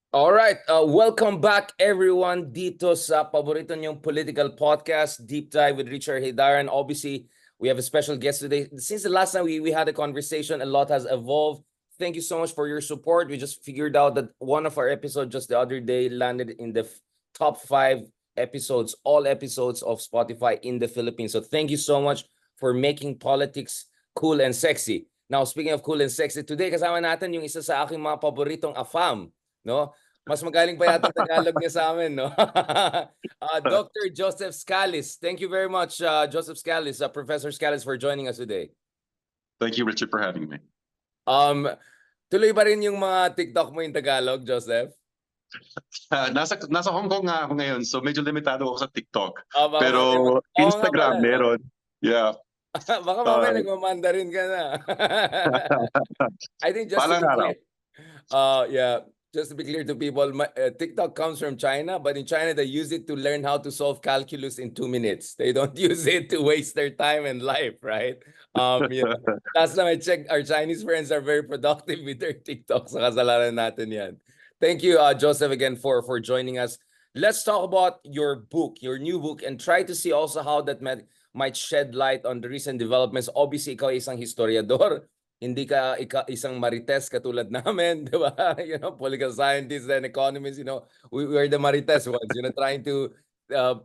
Alright, welcome back everyone dito sa paborito niyong political podcast, Deep Dive with Richard Haydaran. Obviously, we have a special guest today. Since the last time we had a conversation, a lot has evolved. Thank you so much for your support. We just figured out that one of our episodes just the other day landed in the top 5 episodes, all episodes of Spotify in the Philippines. So thank you so much for making politics cool and sexy. Now, speaking of cool and sexy, today kasama natin yung isa sa aking mga paboritong AFAM, no? Mas magaling pa yata Tagalog niya sa amin, no? Dr. Joseph Scalice. Thank you very much, Joseph Scalice, Professor Scalice, for joining us today. Thank you, Richard, for having me. Tuloy ba rin yung mga TikTok mo in Tagalog, Joseph? Nasa Hong Kong nga ako ngayon, so medyo limitado ako sa TikTok. Baka Pero mamaya, Instagram pala, meron. Yeah. Baka mamaya nagmamandarin ka na. I think just to be clear, just to be clear to people, TikTok comes from China, but in China they use it to learn how to solve calculus in 2 minutes. They don't use it to waste their time and life, right? Last time I checked, our Chinese friends are very productive with their TikTok. Sa kasalanan natin yan. Thank you, Joseph, again for joining us. Let's talk about your book, your new book, and try to see also how that might shed light on the recent developments. Obviously, ikaw isang historiador. Hindi ka isang marites katulad namin, di ba? Political scientists and economists, we are the marites ones, trying to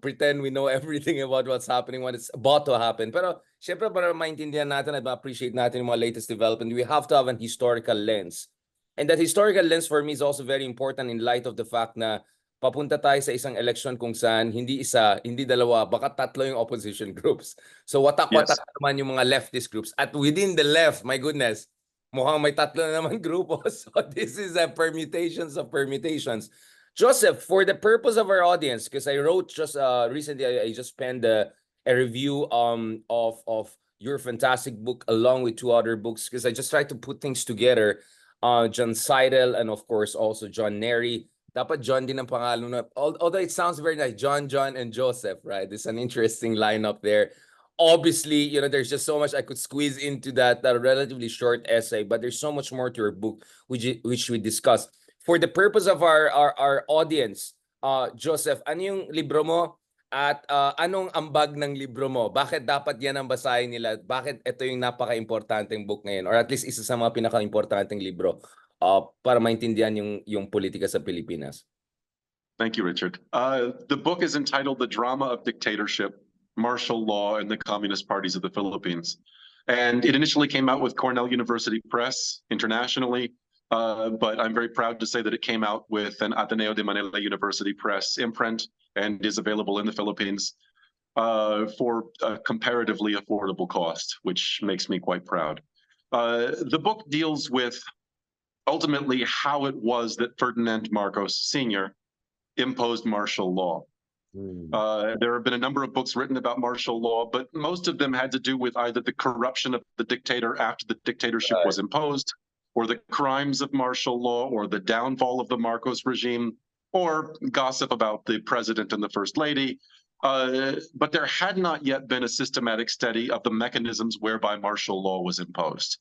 pretend we know everything about what's happening when it's about to happen. Pero, syempre, para maintindihan natin at ma-appreciate natin yung mga latest development, we have to have an historical lens. And that historical lens for me is also very important in light of the fact na papunta tayo sa isang election kung saan hindi isa, hindi dalawa, baka tatlo yung opposition groups. So watak-watak naman yung mga leftist groups. At within the left, my goodness, mukhang may tatlo na naman grupo. So this is a permutations of permutations. Joseph, for the purpose of our audience, because I wrote just recently, I just penned a review of your fantastic book along with 2 other books, because I just tried to put things together. John Seidel and of course also John Neri. Dapat John din ang pangalan na. Although it sounds very nice, John, and Joseph, right? It's an interesting lineup there. Obviously, there's just so much I could squeeze into that relatively short essay, but there's so much more to your book, which we discussed. For the purpose of our audience, Joseph, ano yung libro mo? At anong ambag ng libro mo? Bakit dapat yan ang basahin nila? Bakit ito yung napaka-importanteng book ngayon? Or at least isa sa mga pinaka-importanteng libro para maintindihan yung politika sa Pilipinas. Thank you, Richard. The book is entitled The Drama of Dictatorship, Martial Law and the Communist Parties of the Philippines. And it initially came out with Cornell University Press internationally, but I'm very proud to say that it came out with an Ateneo de Manila University Press imprint and is available in the Philippines for a comparatively affordable cost, which makes me quite proud. The book deals with ultimately how it was that Ferdinand Marcos Sr. imposed martial law. There have been a number of books written about martial law, but most of them had to do with either the corruption of the dictator after the dictatorship was imposed, or the crimes of martial law, or the downfall of the Marcos regime, or gossip about the president and the first lady. But there had not yet been a systematic study of the mechanisms whereby martial law was imposed.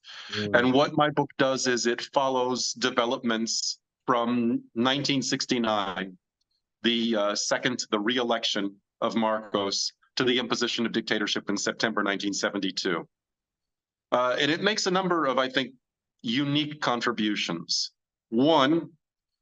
And what my book does is it follows developments from 1969, the re-election of Marcos, to the imposition of dictatorship in September 1972. And it makes a number of, I think, unique contributions. One,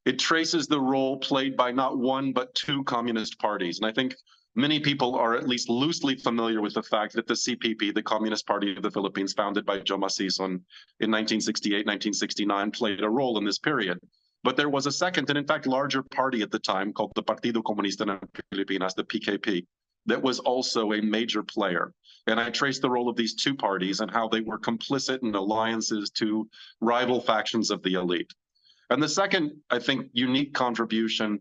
it traces the role played by not one, but 2 communist parties. And I think many people are at least loosely familiar with the fact that the CPP, the Communist Party of the Philippines, founded by Joma Sison in 1968, 1969, played a role in this period. But there was a second, and in fact larger party at the time, called the Partido Comunista ng Pilipinas, the PKP, that was also a major player. And I traced the role of these 2 parties and how they were complicit in alliances to rival factions of the elite. And the second, I think, unique contribution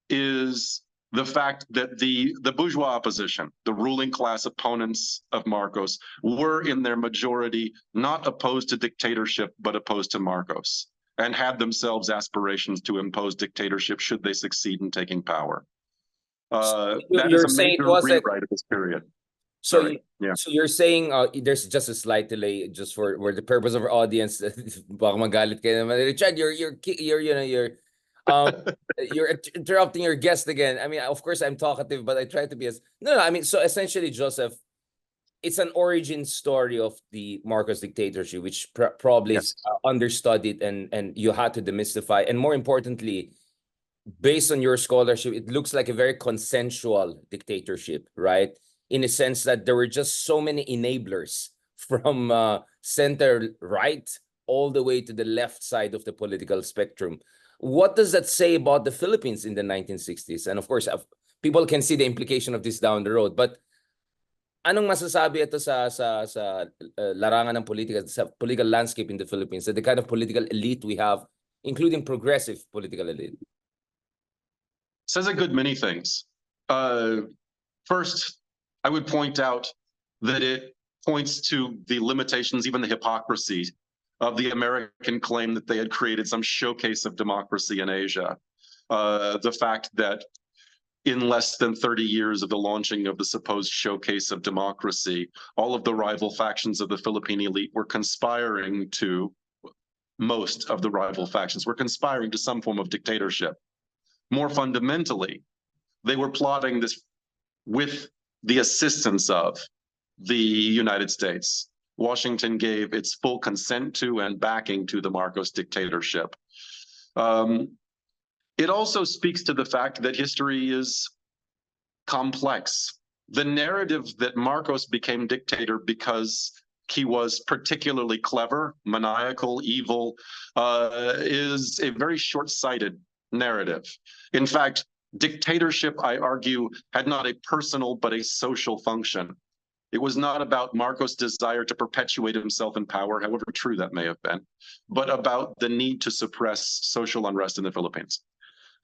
is the fact that the bourgeois opposition, the ruling class opponents of Marcos, were in their majority not opposed to dictatorship, but opposed to Marcos, and had themselves aspirations to impose dictatorship should they succeed in taking power. That is a major rewrite of this period. So you're saying there's just a slight delay, just for the purpose of our audience. Baka magalit kayo naman, Richard. You're You're interrupting your guest again. I mean, of course, I'm talkative, but I try to be as no. I mean, so essentially, Joseph, it's an origin story of the Marcos dictatorship, which probably is Yes. understudied, and you had to demystify. And more importantly, based on your scholarship, it looks like a very consensual dictatorship, right? In a sense that there were just so many enablers from center right all the way to the left side of the political spectrum. What does that say about the Philippines in the 1960s? And of course, people can see the implication of this down the road. But anong masasabi ito sa larangan ng politika, sa political landscape in the Philippines, the kind of political elite we have, including progressive political elite? Says a good many things. First, I would point out that it points to the limitations, even the hypocrisy of the American claim that they had created some showcase of democracy in Asia. The fact that in less than 30 years of the launching of the supposed showcase of democracy, all of the rival factions of the Philippine elite were conspiring to, most of the rival factions were conspiring to some form of dictatorship. More fundamentally, they were plotting this with the assistance of the United States. Washington gave its full consent to and backing to the Marcos dictatorship. It also speaks to the fact that history is complex. The narrative that Marcos became dictator because he was particularly clever, maniacal, evil, is a very short-sighted narrative. In fact, dictatorship, I argue, had not a personal but a social function. It was not about Marcos' desire to perpetuate himself in power, however true that may have been, but about the need to suppress social unrest in the Philippines.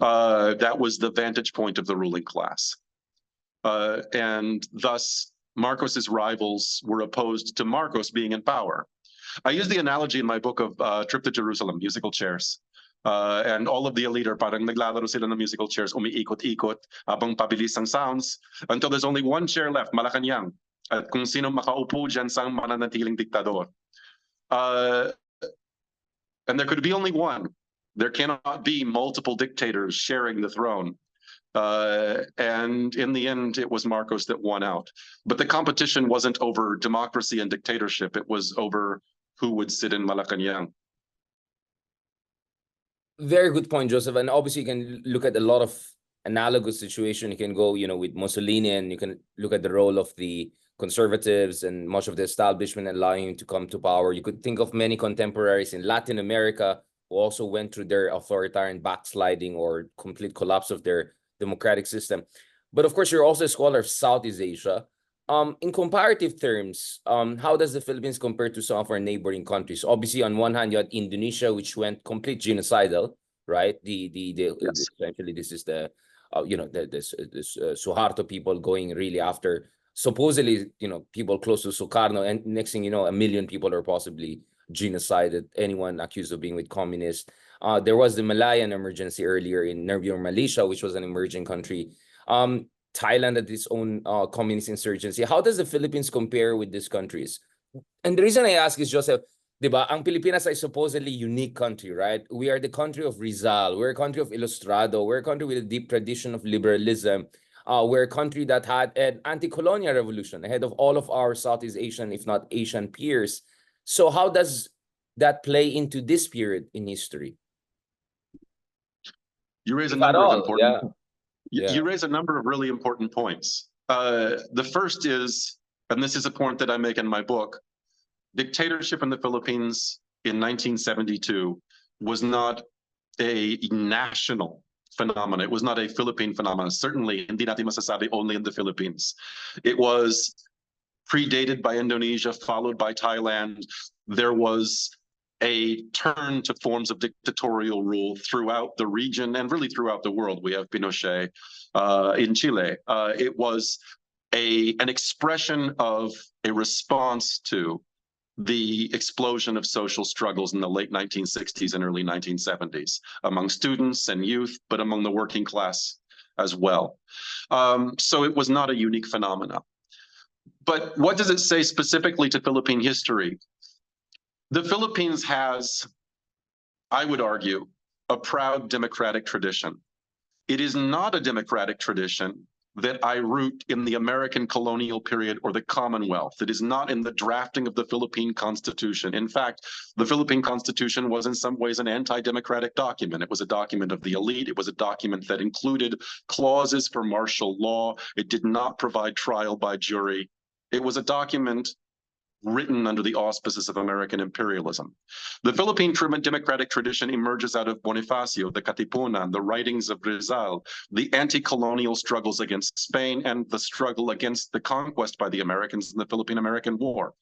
That was the vantage point of the ruling class. And thus, Marcos's rivals were opposed to Marcos being in power. I use the analogy in my book of Trip to Jerusalem, musical chairs. And all of the elite are parang naglalaro sila ng musical chairs, umiikot-ikot, habang pabilis ang sounds, until there's only one chair left, Malacanang. At kung sino makaupo dyan sa mananatiling diktador. And there could be only one. There cannot be multiple dictators sharing the throne. And in the end, it was Marcos that won out. But the competition wasn't over democracy and dictatorship. It was over who would sit in Malacanang. Very good point, Joseph. And obviously, you can look at a lot of analogous situation. You can go, with Mussolini, and you can look at the role of the conservatives and much of the establishment allowing him to come to power. You could think of many contemporaries in Latin America who also went through their authoritarian backsliding or complete collapse of their democratic system. But of course, you're also a scholar of Southeast Asia. In comparative terms, how does the Philippines compare to some of our neighboring countries? Obviously, on one hand, you had Indonesia, which went complete genocidal, right? Yes. Essentially, this is the Suharto people going really after supposedly, people close to Sukarno, and next thing you know, 1 million people are possibly genocided. Anyone accused of being with communists. There was the Malayan emergency earlier in Nervior, Malaysia, which was an emerging country. Thailand had its own communist insurgency. How does the Philippines compare with these countries? And the reason I ask is, Joseph, diba, ang Pilipinas is supposedly unique country, right? We are the country of Rizal. We're a country of Ilustrado. We're a country with a deep tradition of liberalism. We're a country that had an anti-colonial revolution ahead of all of our Southeast Asian, if not Asian peers. So how does that play into this period in history? You raise a number of important. Yeah. You raise a number of really important points. The first is, and this is a point that I make in my book, dictatorship in the Philippines in 1972 was not a national phenomenon. It was not a Philippine phenomenon. Certainly, hindi natin masasabi only in the Philippines. It was predated by Indonesia, followed by Thailand. There was a turn to forms of dictatorial rule throughout the region and really throughout the world. We have Pinochet in Chile. It was an expression of a response to the explosion of social struggles in the late 1960s and early 1970s among students and youth, but among the working class as well. So it was not a unique phenomenon. But what does it say specifically to Philippine history? The Philippines has, I would argue, a proud democratic tradition. It is not a democratic tradition that I root in the American colonial period or the Commonwealth. It is not in the drafting of the Philippine Constitution. In fact, the Philippine Constitution was in some ways an anti-democratic document. It was a document of the elite. It was a document that included clauses for martial law. It did not provide trial by jury. It was a document written under the auspices of American imperialism. The Philippine democratic tradition emerges out of Bonifacio, the Katipunan, the writings of Rizal, the anti-colonial struggles against Spain, and the struggle against the conquest by the Americans in the Philippine-American War.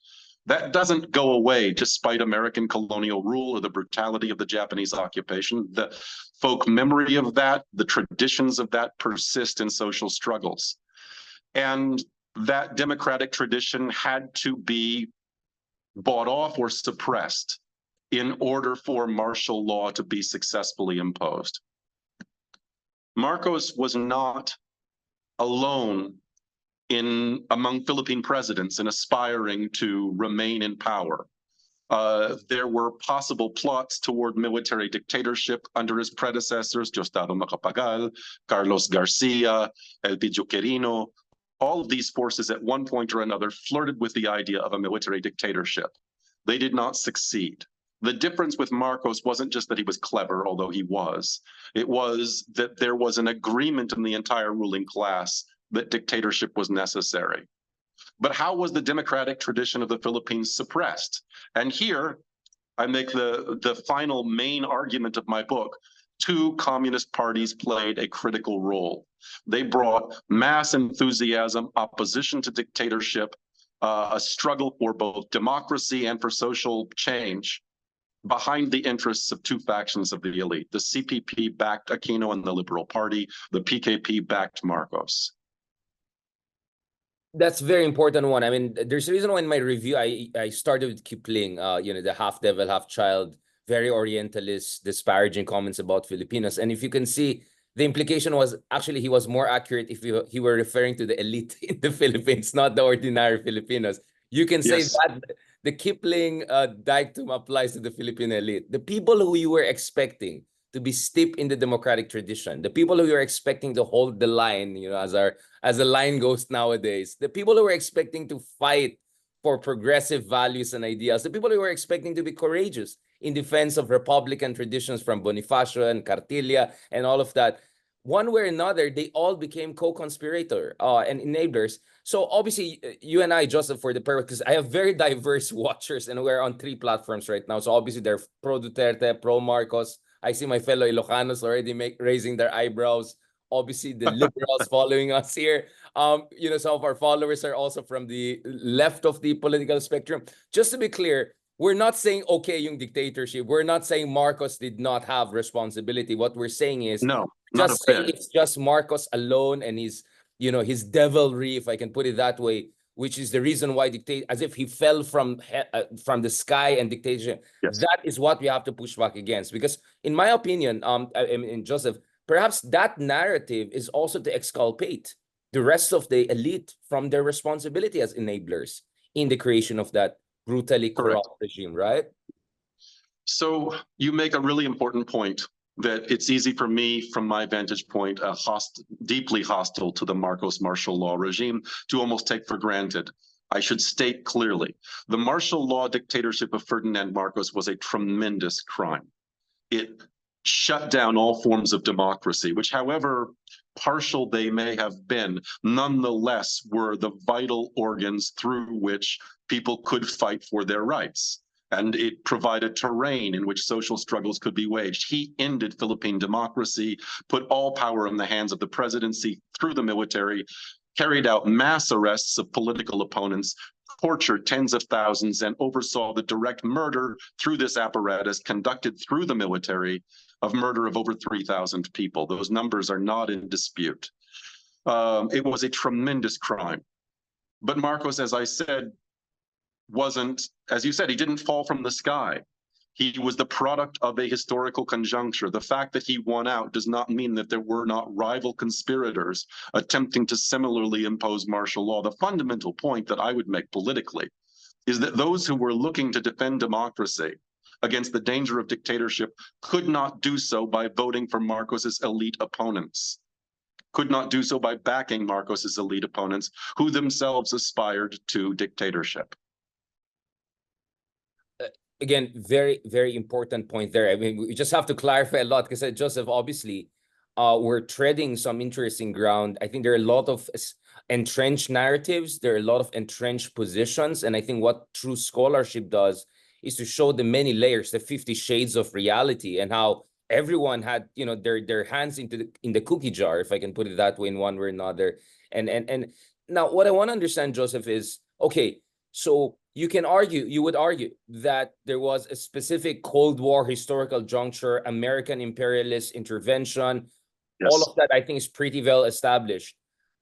That doesn't go away despite American colonial rule or the brutality of the Japanese occupation. The folk memory of that, the traditions of that persist in social struggles. And that democratic tradition had to be bought off or suppressed in order for martial law to be successfully imposed. Marcos was not alone among Philippine presidents in aspiring to remain in power. There were possible plots toward military dictatorship under his predecessors, Diosdado Macapagal, Carlos Garcia, Elpidio Quirino. All of these forces at one point or another flirted with the idea of a military dictatorship. They did not succeed. The difference with Marcos wasn't just that he was clever, although he was. It was that there was an agreement in the entire ruling class that dictatorship was necessary. But how was the democratic tradition of the Philippines suppressed? And here I make the final main argument of my book. Two communist parties played a critical role. They brought mass enthusiasm, opposition to dictatorship, a struggle for both democracy and for social change behind the interests of two factions of the elite. The CPP backed Aquino and the Liberal Party. The PKP backed Marcos. That's a very important one. I mean, there's a reason why in my review I started with Kipling, the half devil, half child, very Orientalist, disparaging comments about Filipinos. And if you can see, the implication was actually he was more accurate if he were referring to the elite in the Philippines, not the ordinary Filipinos. You can say that the Kipling dictum applies to the Filipino elite. The people who you were expecting to be steeped in the democratic tradition, the people who you're expecting to hold the line, as the line goes nowadays, the people who were expecting to fight for progressive values and ideas, the people who were expecting to be courageous in defense of Republican traditions from Bonifacio and Cartilla and all of that, one way or another, they all became co-conspirator and enablers. So obviously, you and I, Joseph, for the purpose, because I have very diverse watchers and we're on 3 platforms right now. So obviously, they're pro-Duterte, pro-Marcos. I see my fellow Ilocanos already raising their eyebrows. Obviously, the liberals following us here. Some of our followers are also from the left of the political spectrum. Just to be clear, we're not saying, okay, yung dictatorship. We're not saying Marcos did not have responsibility. What we're saying is, no, not a bit. It's just Marcos alone and his devilry, if I can put it that way, which is the reason why as if he fell from the sky and dictatorship. Yes. That is what we have to push back against. Because in my opinion, Joseph, perhaps that narrative is also to exculpate the rest of the elite from their responsibility as enablers in the creation of that brutally corrupt regime, right? So you make a really important point that it's easy for me, from my vantage point, deeply hostile to the Marcos martial law regime, to almost take for granted. I should state clearly, the martial law dictatorship of Ferdinand Marcos was a tremendous crime. It shut down all forms of democracy, which, however partial they may have been, nonetheless were the vital organs through which people could fight for their rights. And it provided terrain in which social struggles could be waged. He ended Philippine democracy, put all power in the hands of the presidency through the military, carried out mass arrests of political opponents, tortured tens of thousands, and oversaw the direct murder through this apparatus conducted through the military of murder of over 3,000 people. Those numbers are not in dispute. It was a tremendous crime. But Marcos, as I said, wasn't, as you said, he didn't fall from the sky. He was the product of a historical conjuncture. The fact that he won out does not mean that there were not rival conspirators attempting to similarly impose martial law. The fundamental point that I would make politically is that those who were looking to defend democracy against the danger of dictatorship could not do so by voting for Marcos's elite opponents, could not do so by backing Marcos's elite opponents, who themselves aspired to dictatorship. Again, very, very important point there. I mean, we just have to clarify a lot because Joseph, obviously, we're treading some interesting ground. I think there are a lot of entrenched narratives. There are a lot of entrenched positions. And I think what true scholarship does is to show the many layers, the 50 shades of reality, and how everyone had, you know, their hands in the cookie jar, if I can put it that way, in one way or another. And now what I want to understand, Joseph, is, okay, so you would argue that there was a specific Cold War historical juncture, American imperialist intervention. Yes. All of that, I think, is pretty well established.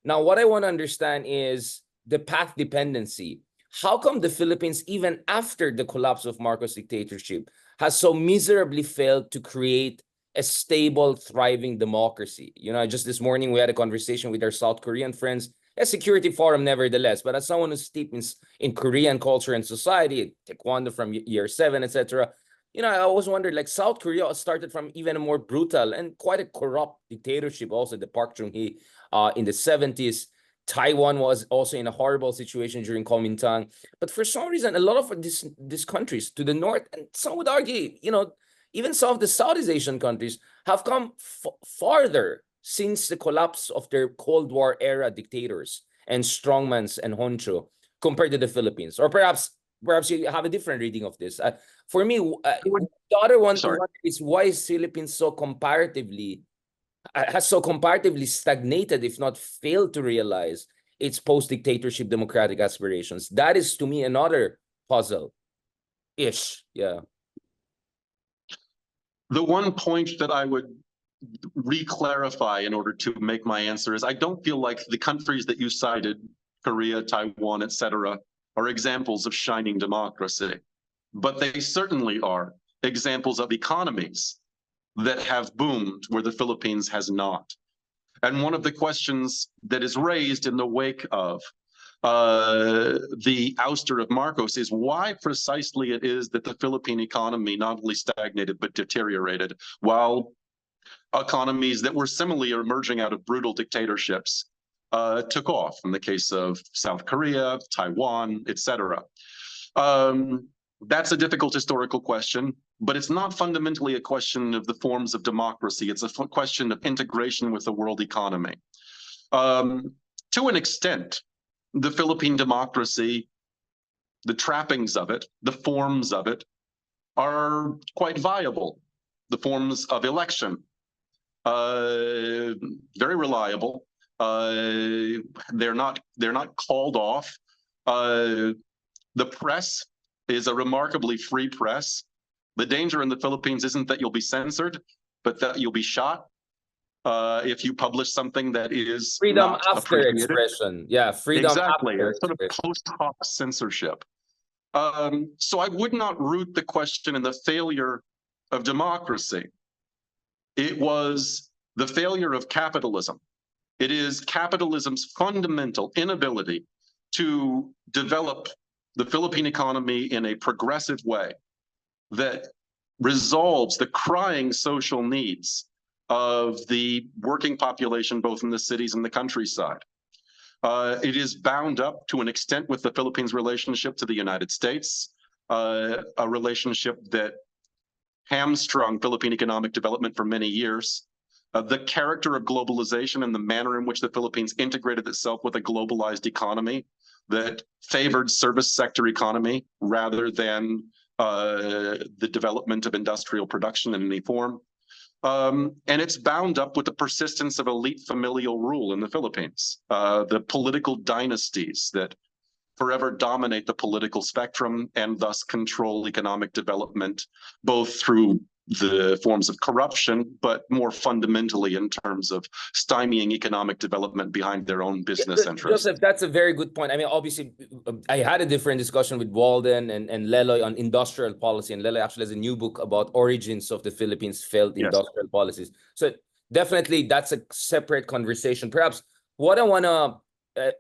Now, what I want to understand is the path dependency. How come the Philippines, even after the collapse of Marcos dictatorship, has so miserably failed to create a stable, thriving democracy? You know, just this morning, we had a conversation with our South Korean friends, a security forum nevertheless, but as someone who's steeped in Korean culture and society, taekwondo from year 7, etc., you know, I always wondered, like, South Korea started from even a more brutal and quite a corrupt dictatorship, also the Park Chung-hee in the 70s. Taiwan was also in a horrible situation during Kuomintang. But for some reason, a lot of these countries to the north, and some would argue, you know, even some of the Southeast Asian countries have come farther since the collapse of their Cold War era dictators and strongmans and honcho compared to the Philippines. Or perhaps you have a different reading of this. For me, the other one is, why is Philippines so comparatively has so comparatively stagnated, if not failed to realize its post-dictatorship democratic aspirations? That is, to me, another puzzle-ish. Yeah. The one point that I would re-clarify in order to make my answer is, I don't feel like the countries that you cited, Korea, Taiwan, etc., are examples of shining democracy, but they certainly are examples of economies that have boomed where the Philippines has not. And one of the questions that is raised in the wake of the ouster of Marcos is why precisely it is that the Philippine economy not only stagnated but deteriorated, while economies that were similarly emerging out of brutal dictatorships took off, in the case of South Korea, Taiwan, etc. That's a difficult historical question, but it's not fundamentally a question of the forms of democracy. It's a question of integration with the world economy. To an extent, the Philippine democracy, the trappings of it, the forms of it, are quite viable. The forms of election, very reliable. They're not called off. The press is a remarkably free press. The danger in the Philippines isn't that you'll be censored, but that you'll be shot if you publish something that is freedom not after expression. Yeah, freedom exactly. after It's sort of post hoc censorship. So I would not root the question in the failure of democracy. It was the failure of capitalism. It is capitalism's fundamental inability to develop the Philippine economy in a progressive way that resolves the crying social needs of the working population, both in the cities and the countryside. It is bound up to an extent with the Philippines' relationship to the United States, a relationship that hamstrung Philippine economic development for many years. The character of globalization and the manner in which the Philippines integrated itself with a globalized economy that favored service sector economy rather than the development of industrial production in any form. And it's bound up with the persistence of elite familial rule in the Philippines, the political dynasties that forever dominate the political spectrum and thus control economic development, both through the forms of corruption, but more fundamentally in terms of stymieing economic development behind their own business interests. Joseph, that's a very good point. I mean, obviously, I had a different discussion with Walden and Leloy on industrial policy, and Leloy actually has a new book about origins of the Philippines' failed industrial policies. So definitely that's a separate conversation. Perhaps what I want to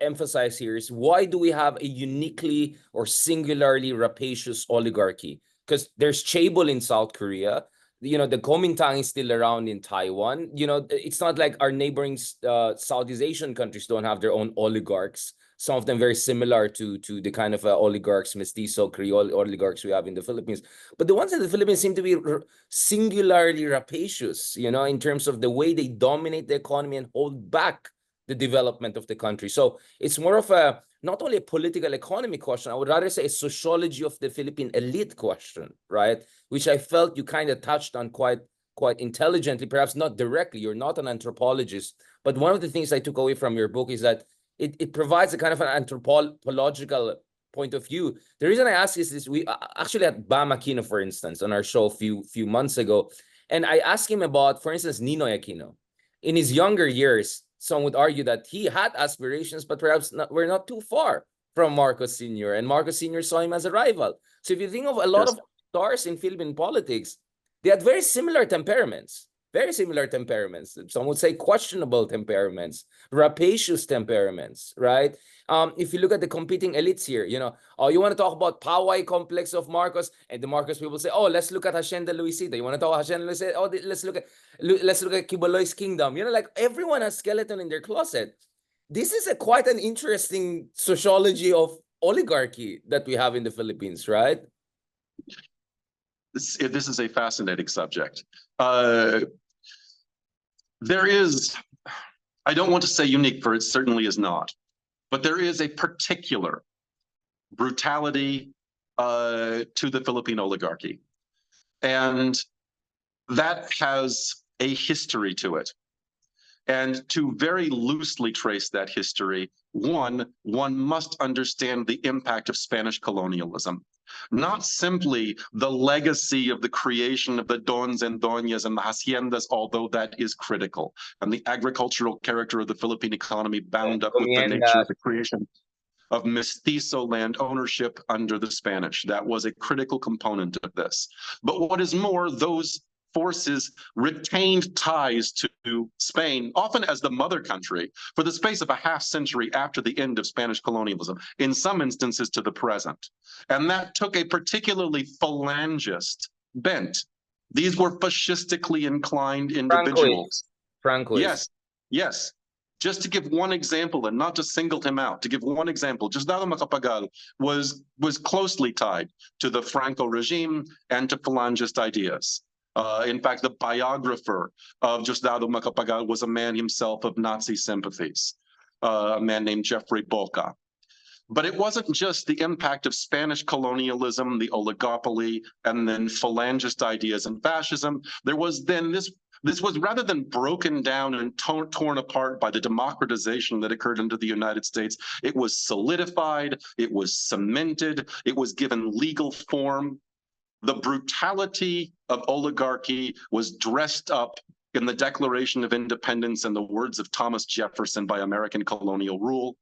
emphasize here is, why do we have a uniquely or singularly rapacious oligarchy because there's chaebol in South Korea. You know, the Kuomintang is still around in Taiwan. You know, it's not like our neighboring Southeast Asian countries don't have their own oligarchs. Some of them very similar to the kind of oligarchs, mestizo, Creole oligarchs we have in the Philippines. But the ones in the Philippines seem to be singularly rapacious, you know, in terms of the way they dominate the economy and hold back the development of the country. So it's more of a, not only a political economy question, I would rather say a sociology of the Philippine elite question, right? Which I felt you kind of touched on quite intelligently, perhaps not directly. You're not an anthropologist, but one of the things I took away from your book is that it provides a kind of an anthropological point of view. The reason I ask is this: we actually had Bam Aquino, for instance, on our show a few months ago, and I asked him about, for instance, Ninoy Aquino. In his younger years, some would argue that he had aspirations, but perhaps we're not too far from Marcos Sr., and Marcos Sr. saw him as a rival. So if you think of a lot of stars in Philippine politics, they had very similar temperaments. Very similar temperaments. Some would say questionable temperaments, rapacious temperaments, right? If you look at the competing elites here, you know, oh, you want to talk about Poway complex of Marcos, and the Marcos people say, oh, let's look at Hacienda Luisita. You want to talk about Hacienda Luisita? Oh, let's look at Kibaloy's kingdom. You know, like everyone has skeleton in their closet. This is quite an interesting sociology of oligarchy that we have in the Philippines, right? This is a fascinating subject. There is, I don't want to say unique, for it certainly is not, but there is a particular brutality to the Philippine oligarchy. And that has a history to it. And to very loosely trace that history, one must understand the impact of Spanish colonialism. Not simply the legacy of the creation of the dons and doñas and the haciendas, although that is critical, and the agricultural character of the Philippine economy bound up with the nature of the creation of mestizo land ownership under the Spanish. That was a critical component of this. But what is more, those forces retained ties to Spain, often as the mother country, for the space of a half century after the end of Spanish colonialism, in some instances to the present. And that took a particularly phalangist bent. These were fascistically inclined individuals. Francoist. Yes, yes. Just to give one example, and not to single him out, to give one example, Diosdado Macapagal was closely tied to the Franco regime and to phalangist ideas. In fact, the biographer of Diosdado Macapagal was a man himself of Nazi sympathies, a man named Jeffrey Boca. But it wasn't just the impact of Spanish colonialism, the oligopoly, and then phalangist ideas and fascism. There was then this was, rather than broken down and torn apart by the democratization that occurred under the United States, it was solidified, it was cemented, it was given legal form. The brutality of oligarchy was dressed up in the Declaration of Independence and the words of Thomas Jefferson by American colonial rule.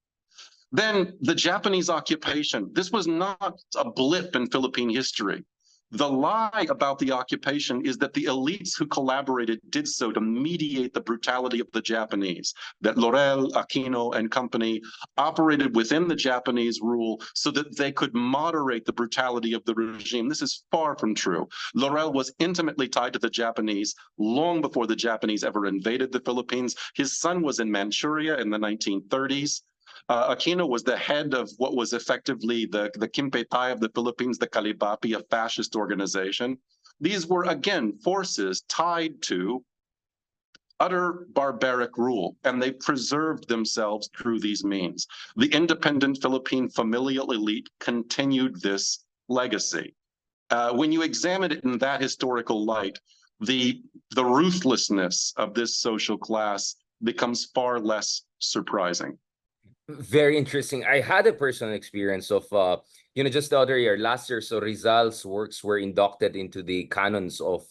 Then the Japanese occupation. This was not a blip in Philippine history. The lie about the occupation is that the elites who collaborated did so to mediate the brutality of the Japanese, that Laurel, Aquino, and company operated within the Japanese rule so that they could moderate the brutality of the regime. This is far from true. Laurel was intimately tied to the Japanese long before the Japanese ever invaded the Philippines. His son was in Manchuria in the 1930s. Aquino was the head of what was effectively the Kimpetay of the Philippines, the Kalibapi, a fascist organization. These were, again, forces tied to utter barbaric rule, and they preserved themselves through these means. The independent Philippine familial elite continued this legacy. When you examine it in that historical light, the ruthlessness of this social class becomes far less surprising. Very interesting. I had a personal experience of, you know, just the other year, last year, so Rizal's works were inducted into the canons of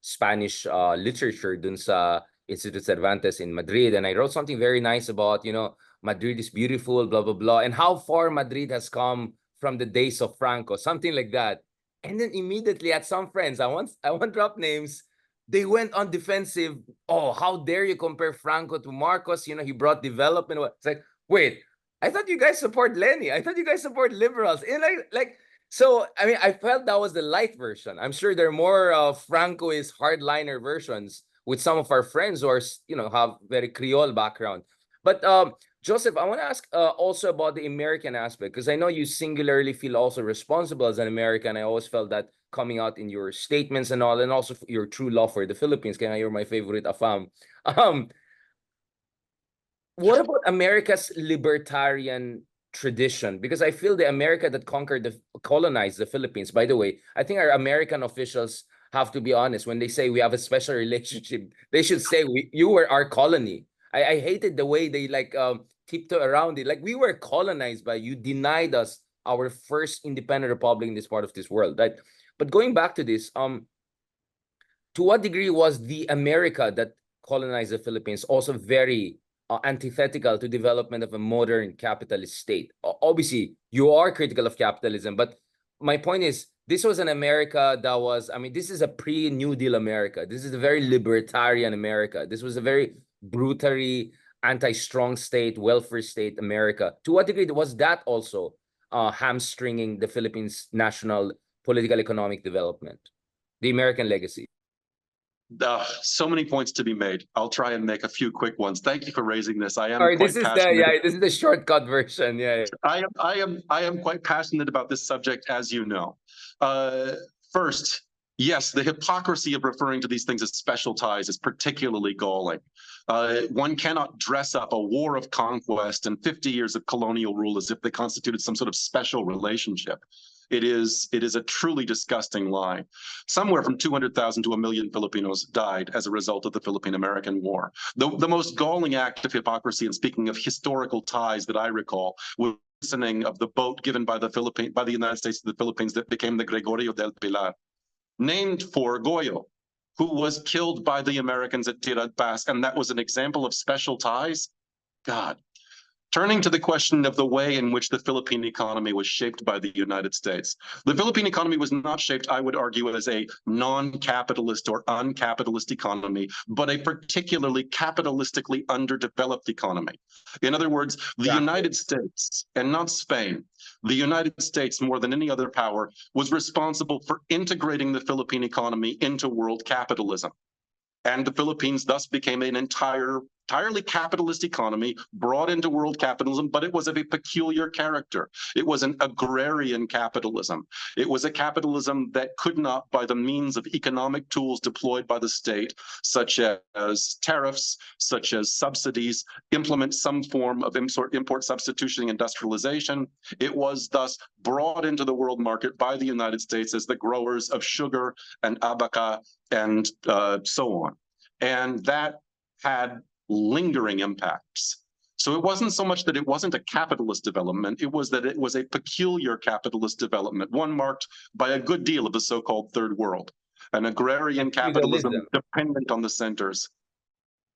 Spanish literature dun sa Instituto Cervantes in Madrid. And I wrote something very nice about, you know, Madrid is beautiful, blah, blah, blah, and how far Madrid has come from the days of Franco, something like that. And then immediately at some friends, I won't drop names, they went on defensive. Oh, how dare you compare Franco to Marcos? You know, he brought development. It's like, wait, I thought you guys support Lenny. I thought you guys support liberals. And like So, I mean, I felt that was the light version. I'm sure there are more Francoist hardliner versions with some of our friends who are, have very Creole background. But Joseph, I want to ask also about the American aspect, because I know you singularly feel also responsible as an American. I always felt that coming out in your statements and all, and also your true love for the Philippines. Kaya you're my favorite afam. Um, what about America's libertarian tradition? Because I feel the America that colonized the Philippines, by the way, I think our American officials have to be honest. When they say we have a special relationship, they should say you were our colony. I hated the way they tiptoe around it. Like, we were colonized by you, denied us our first independent republic in this part of this world, right? But going back to this, to what degree was the America that colonized the Philippines also very antithetical to development of a modern capitalist state? Obviously, you are critical of capitalism, but my point is, this was an America that was, I mean, this is a pre-New Deal America. This is a very libertarian America. This was a very brutally anti-strong state, welfare state America. To what degree was that also hamstringing the Philippines' national political economic development, the American legacy? So many points to be made. I'll try and make a few quick ones. Thank you for raising this. I am Sorry, quite passionate. this is the shortcut version. Yeah. I am quite passionate about this subject, as you know. First, yes, the hypocrisy of referring to these things as special ties is particularly galling. One cannot dress up a war of conquest and 50 years of colonial rule as if they constituted some sort of special relationship. It is a truly disgusting lie. Somewhere from 200,000 to 1 million Filipinos died as a result of the Philippine-American War. The most galling act of hypocrisy, and speaking of historical ties that I recall, was the of the boat given by the United States to the Philippines that became the Gregorio del Pilar, named for Goyo, who was killed by the Americans at Tirad Pass, and that was an example of special ties. God. Turning to the question of the way in which the Philippine economy was shaped by the United States. The Philippine economy was not shaped, I would argue, as a non-capitalist or uncapitalist economy, but a particularly capitalistically underdeveloped economy. In other words, the United States, and not Spain, the United States, more than any other power, was responsible for integrating the Philippine economy into world capitalism. And the Philippines thus became an entirely capitalist economy brought into world capitalism, but it was of a peculiar character. It was an agrarian capitalism. It was a capitalism that could not, by the means of economic tools deployed by the state, such as tariffs, such as subsidies, implement some form of import substitution industrialization. It was thus brought into the world market by the United States as the growers of sugar and abaca and so on. And that had lingering impacts. So it wasn't so much that it wasn't a capitalist development, it was that it was a peculiar capitalist development, one marked by a good deal of the so-called third world, an agrarian capitalism dependent on the centers.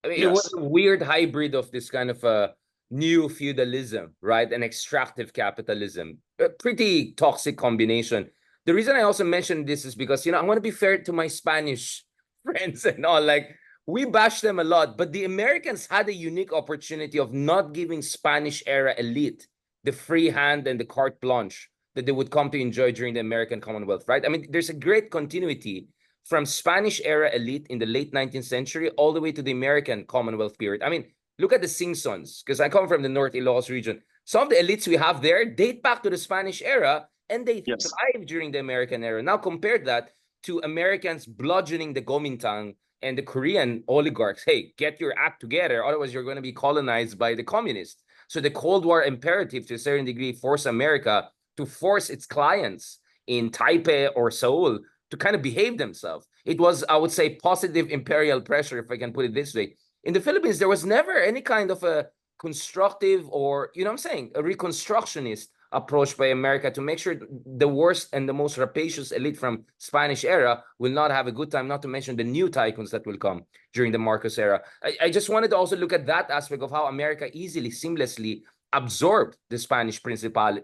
I mean, yes. It was a weird hybrid of this kind of a new feudalism, right? An extractive capitalism, a pretty toxic combination. The reason I also mentioned this is because, I want to be fair to my Spanish friends and all. Like, we bash them a lot, but the Americans had a unique opportunity of not giving Spanish era elite the free hand and the carte blanche that they would come to enjoy during the American Commonwealth, right? I mean, there's a great continuity from Spanish era elite in the late 19th century all the way to the American Commonwealth period. I mean, look at the Sing-Sons, because I come from the North Ilocos region. Some of the elites we have there date back to the Spanish era, and they thrived during the American era. Now compare that to Americans bludgeoning the Kuomintang and the Korean oligarchs. Hey, get your act together, otherwise you're going to be colonized by the communists. So the Cold War imperative, to a certain degree, forced America to force its clients in Taipei or Seoul to kind of behave themselves. It was, I would say, positive imperial pressure, if I can put it this way. In the Philippines, there was never any kind of a constructive or, a reconstructionist approach by America to make sure the worst and the most rapacious elite from Spanish era will not have a good time, not to mention the new tycoons that will come during the Marcos era. I just wanted to also look at that aspect of how America easily, seamlessly absorbed the Spanish principales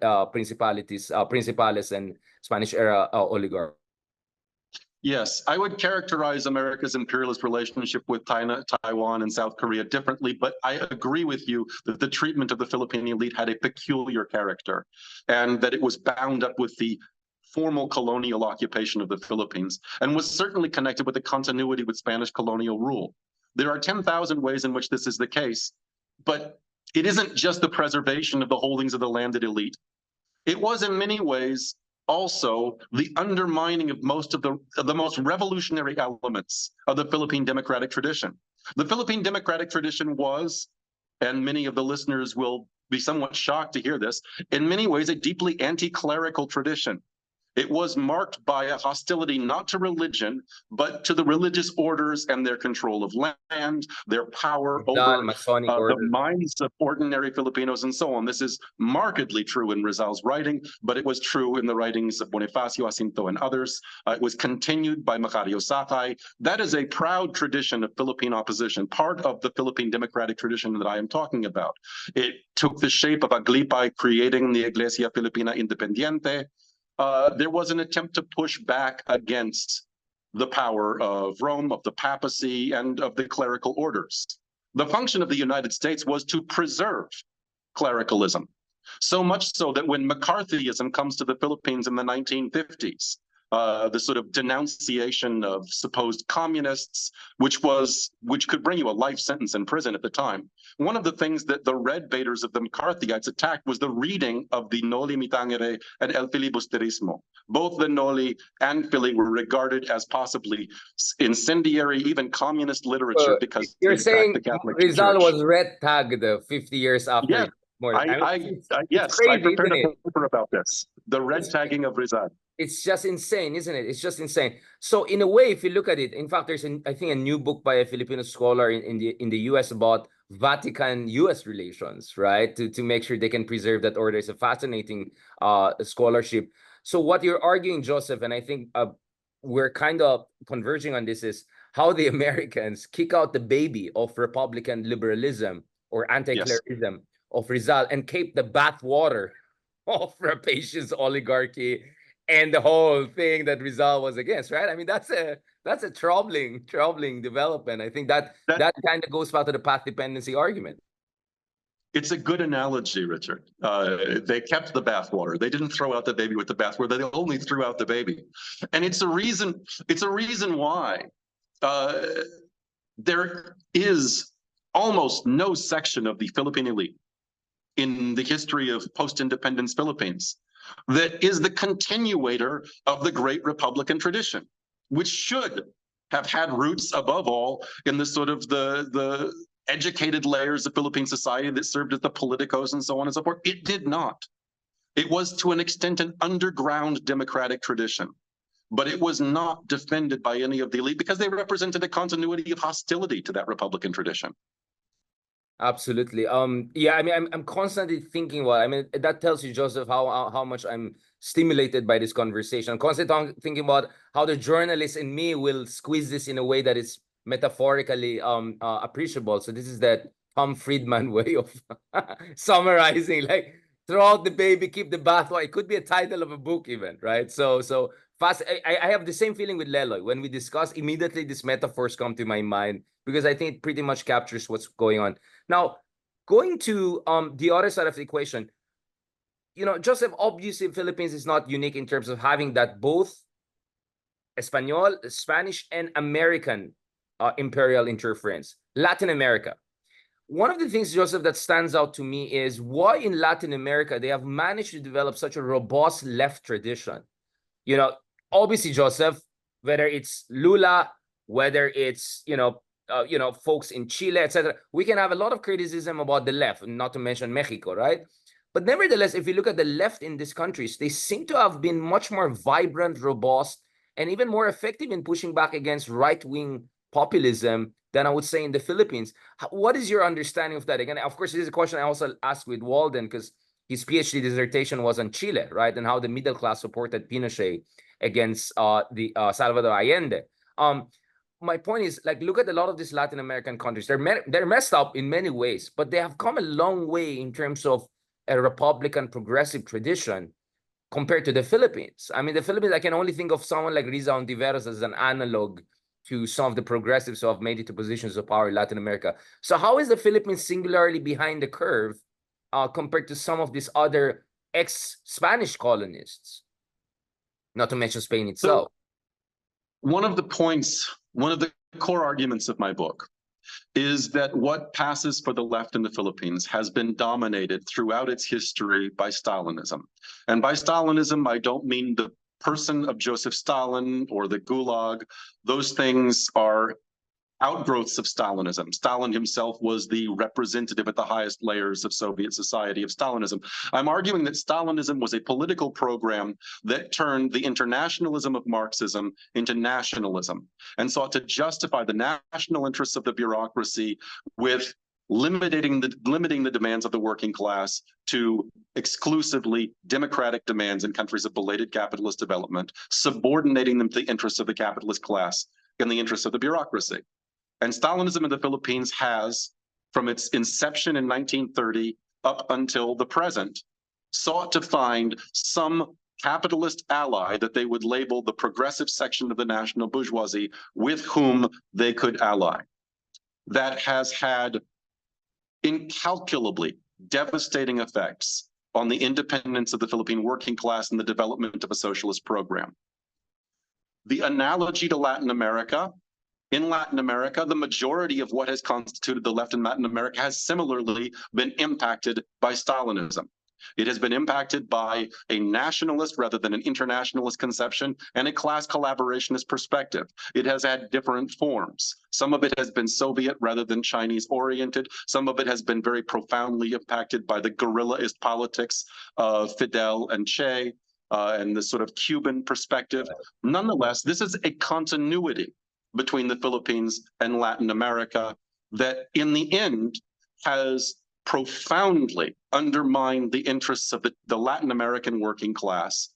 and Spanish era oligarchs. Yes, I would characterize America's imperialist relationship with Taiwan and South Korea differently, but I agree with you that the treatment of the Philippine elite had a peculiar character and that it was bound up with the formal colonial occupation of the Philippines, and was certainly connected with the continuity with Spanish colonial rule. There are 10,000 ways in which this is the case, but it isn't just the preservation of the holdings of the landed elite. It was in many ways also the undermining of most of the most revolutionary elements of the Philippine democratic tradition. The Philippine democratic tradition was, and many of the listeners will be somewhat shocked to hear this, in many ways a deeply anti-clerical tradition. It was marked by a hostility not to religion, but to the religious orders and their control of land, their power over Masonic the order. minds of ordinary Filipinos and so on. This is markedly true in Rizal's writing, but it was true in the writings of Bonifacio Jacinto and others. It was continued by Macario Sakay. That is a proud tradition of Philippine opposition, part of the Philippine democratic tradition that I am talking about. It took the shape of Aglipay creating the Iglesia Filipina Independiente. There was an attempt to push back against the power of Rome, of the papacy, and of the clerical orders. The function of the United States was to preserve clericalism, so much so that when McCarthyism comes to the Philippines in the 1950s, the sort of denunciation of supposed communists, which could bring you a life sentence in prison at the time. One of the things that the red baiters of the McCarthyites attacked was the reading of the Noli Me Tangere and El Filibusterismo. Both the Noli and Fili were regarded as possibly incendiary, even communist literature because you're they saying attacked the Catholic Rizal Church. was red tagged 50 years after. Yes, It's I crazy, prepared isn't a it? paper about this. The red tagging of Rizal. It's just insane, isn't it? It's just insane. So in a way, if you look at it, in fact, there's I think a new book by a Filipino scholar in the US about Vatican-US relations, right? To make sure they can preserve that order. It's a fascinating scholarship. So what you're arguing, Joseph, and I think we're kind of converging on this, is how the Americans kick out the baby of Republican liberalism or anti-clericalism of Rizal and keep the bathwater of rapacious oligarchy and the whole thing that Rizal was against, right? I mean, that's a troubling development. I think that kind of goes back to the path dependency argument. It's a good analogy, Richard. They kept the bathwater. They didn't throw out the baby with the bathwater. They only threw out the baby, and it's a reason why there is almost no section of the Philippine elite in the history of post-independence Philippines that is the continuator of the great Republican tradition, which should have had roots above all in the sort of the educated layers of Philippine society that served as the politicos and so on and so forth. It did not. It was to an extent an underground democratic tradition, but it was not defended by any of the elite because they represented a continuity of hostility to that Republican tradition. Absolutely. Yeah, I mean, I'm constantly thinking about, I mean, that tells you, Joseph, how much I'm stimulated by this conversation. I'm constantly thinking about how the journalist in me will squeeze this in a way that is metaphorically appreciable. So this is that Tom Friedman way of summarizing, like, throw out the baby, keep the bathwater. It could be a title of a book even, right? So fast. I have the same feeling with Leloy. When we discuss, immediately these metaphors come to my mind because I think it pretty much captures what's going on. Now, going to the other side of the equation, you know, Joseph, obviously Philippines is not unique in terms of having that both Espanol, Spanish, and American imperial interference. Latin America. One of the things, Joseph, that stands out to me is why in Latin America they have managed to develop such a robust left tradition. You know, obviously, Joseph, whether it's Lula, whether it's, folks in Chile, etc., we can have a lot of criticism about the left, not to mention Mexico, right? But nevertheless, if you look at the left in these countries, they seem to have been much more vibrant, robust, and even more effective in pushing back against right-wing populism than I would say in the Philippines. What is your understanding of that? Again, of course, this is a question I also asked with Walden because his PhD dissertation was on Chile, right? And how the middle class supported Pinochet against the Salvador Allende. My point is, like, look at a lot of these Latin American countries. They're messed up in many ways, but they have come a long way in terms of a Republican progressive tradition compared to the Philippines. I mean, the Philippines, I can only think of someone like Riza Ontiveros as an analog to some of the progressives who have made it to positions of power in Latin America. So how is the Philippines singularly behind the curve compared to some of these other ex-Spanish colonists? not to mention Spain So itself. one of the core arguments of my book is that what passes for the left in the Philippines has been dominated throughout its history by Stalinism. And by Stalinism, I don't mean the person of Joseph Stalin or the Gulag. Those things are outgrowths of Stalinism. Stalin himself was the representative at the highest layers of Soviet society of Stalinism. I'm arguing that Stalinism was a political program that turned the internationalism of Marxism into nationalism and sought to justify the national interests of the bureaucracy with limiting the demands of the working class to exclusively democratic demands in countries of belated capitalist development, subordinating them to the interests of the capitalist class and the interests of the bureaucracy. And Stalinism in the Philippines has, from its inception in 1930 up until the present, sought to find some capitalist ally that they would label the progressive section of the national bourgeoisie with whom they could ally. That has had incalculably devastating effects on the independence of the Philippine working class and the development of a socialist program. The analogy to Latin America, in Latin America, the majority of what has constituted the left in Latin America has similarly been impacted by Stalinism. It has been impacted by a nationalist rather than an internationalist conception and a class collaborationist perspective. It has had different forms. Some of it has been Soviet rather than Chinese oriented. Some of it has been very profoundly impacted by the guerrillaist politics of Fidel and Che and the sort of Cuban perspective. Nonetheless, this is a continuity between the Philippines and Latin America that in the end has profoundly undermined the interests of the Latin American working class,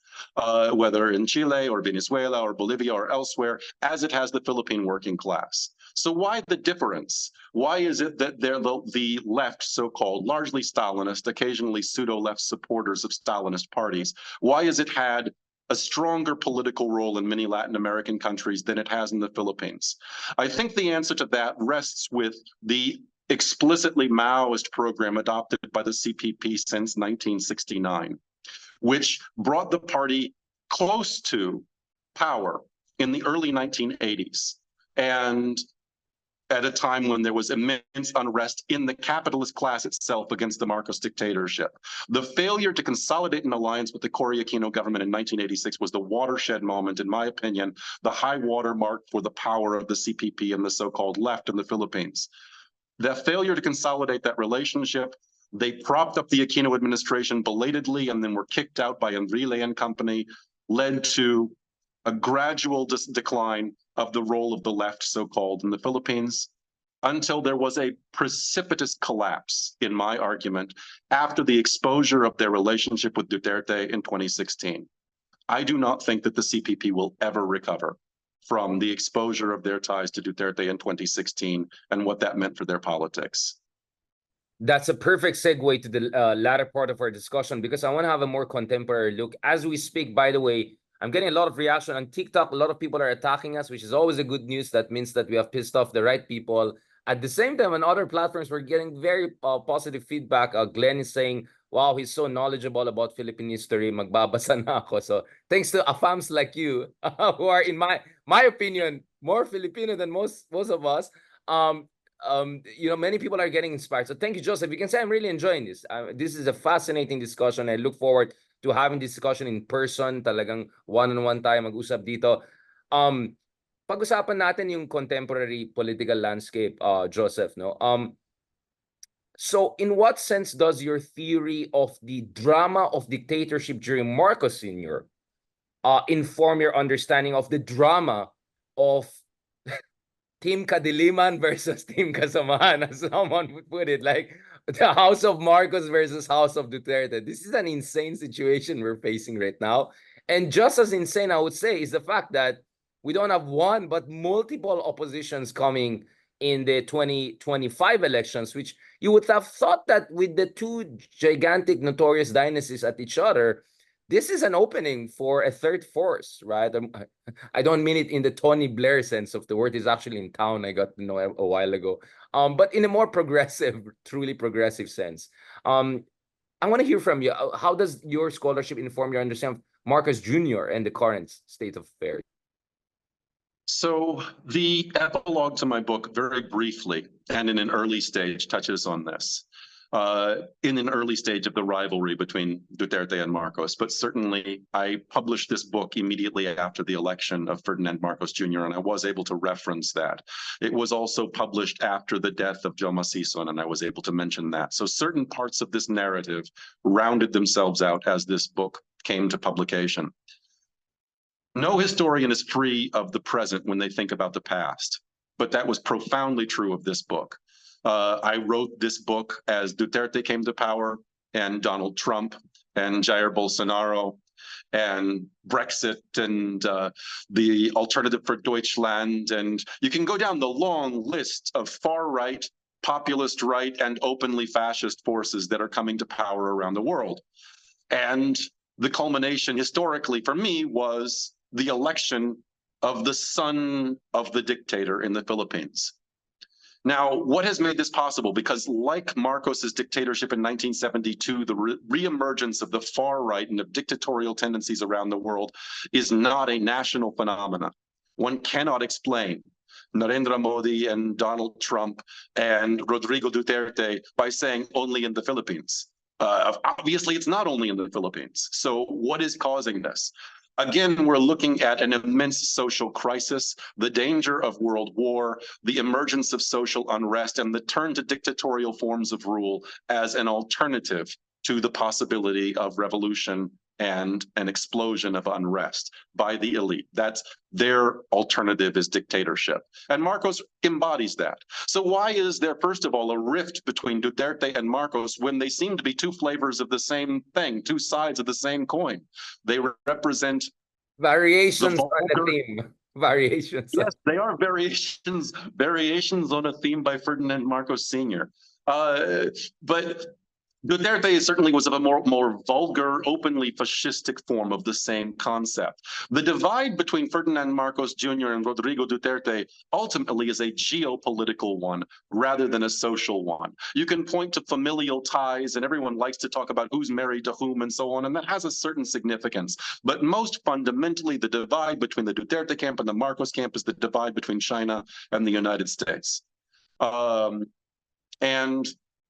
whether in Chile or Venezuela or Bolivia or elsewhere, as it has the Philippine working class. So why the difference? Why is it that they're the left, so-called, largely Stalinist, occasionally pseudo-left supporters of Stalinist parties, why has it had a stronger political role in many Latin American countries than it has in the Philippines? I think the answer to that rests with the explicitly Maoist program adopted by the CPP since 1969, which brought the party close to power in the early 1980s. And at a time when there was immense unrest in the capitalist class itself against the Marcos dictatorship. The failure to consolidate an alliance with the Cory Aquino government in 1986 was the watershed moment, in my opinion, the high water mark for the power of the CPP and the so-called left in the Philippines. The failure to consolidate that relationship, they propped up the Aquino administration belatedly and then were kicked out by Enrile and company, led to a gradual decline of the role of the left, so-called, in the Philippines, until there was a precipitous collapse, in my argument, after the exposure of their relationship with Duterte in 2016. I do not think that the CPP will ever recover from the exposure of their ties to Duterte in 2016 and what that meant for their politics. That's a perfect segue to the latter part of our discussion, because I want to have a more contemporary look. As we speak, by the way, I'm getting a lot of reaction on TikTok. A lot of people are attacking us, which is always a good news. That means that we have pissed off the right people. At the same time, on other platforms, we're getting very positive feedback. Glenn is saying, wow, he's so knowledgeable about Philippine history. Magbabasa na ako. So thanks to AFAMs like you, who are, in my opinion, more Filipino than most of us. You know, many people are getting inspired. So thank you, Joseph. You can say I'm really enjoying this. This is a fascinating discussion. I look forward to having this discussion in person, talagang one-on-one tayo mag-usap dito. Pag-usapan natin yung contemporary political landscape, Joseph, no? So in what sense does your theory of the drama of dictatorship during Marcos Sr. Inform your understanding of the drama of Team Kadiliman versus Team Kasamahan, as someone would put it, like the House of Marcos versus House of Duterte? This is an insane situation we're facing right now. And just as insane, I would say, is the fact that we don't have one, but multiple oppositions coming in the 2025 elections, which you would have thought that with the two gigantic notorious dynasties at each other, this is an opening for a third force, right? I don't mean it in the Tony Blair sense of the word. He's actually in town, I got to know a while ago. But in a more progressive, truly progressive sense. I want to hear from you. How does your scholarship inform your understanding of Marcos Jr. and the current state of affairs? So the epilogue to my book, very briefly, and in an early stage, touches on this. In an early stage of the rivalry between Duterte and Marcos. But certainly, I published this book immediately after the election of Ferdinand Marcos Jr., and I was able to reference that. It was also published after the death of Joma Sison, and I was able to mention that. So certain parts of this narrative rounded themselves out as this book came to publication. No historian is free of the present when they think about the past, but that was profoundly true of this book. I wrote this book as Duterte came to power, and Donald Trump, and Jair Bolsonaro, and Brexit, and the Alternative for Deutschland. And you can go down the long list of far-right, populist right, and openly fascist forces that are coming to power around the world. And the culmination historically for me was the election of the son of the dictator in the Philippines. Now, what has made this possible? Because like Marcos's dictatorship in 1972, the reemergence of the far right and of dictatorial tendencies around the world is not a national phenomenon. One cannot explain Narendra Modi and Donald Trump and Rodrigo Duterte by saying only in the Philippines. Obviously, it's not only in the Philippines. So what is causing this? Again, we're looking at an immense social crisis, the danger of world war, the emergence of social unrest, and the turn to dictatorial forms of rule as an alternative to the possibility of revolution and an explosion of unrest by the elite. That's their alternative, is dictatorship. And Marcos embodies that. So why is there, first of all, a rift between Duterte and Marcos when they seem to be two flavors of the same thing, two sides of the same coin? They represent variations on the theme. Variations. Yes, they are variations on a theme by Ferdinand Marcos Sr. But Duterte certainly was of a more vulgar, openly fascistic form of the same concept. The divide between Ferdinand Marcos Jr. and Rodrigo Duterte ultimately is a geopolitical one rather than a social one. You can point to familial ties, and everyone likes to talk about who's married to whom and so on, and that has a certain significance. But most fundamentally, the divide between the Duterte camp and the Marcos camp is the divide between China and the United States. And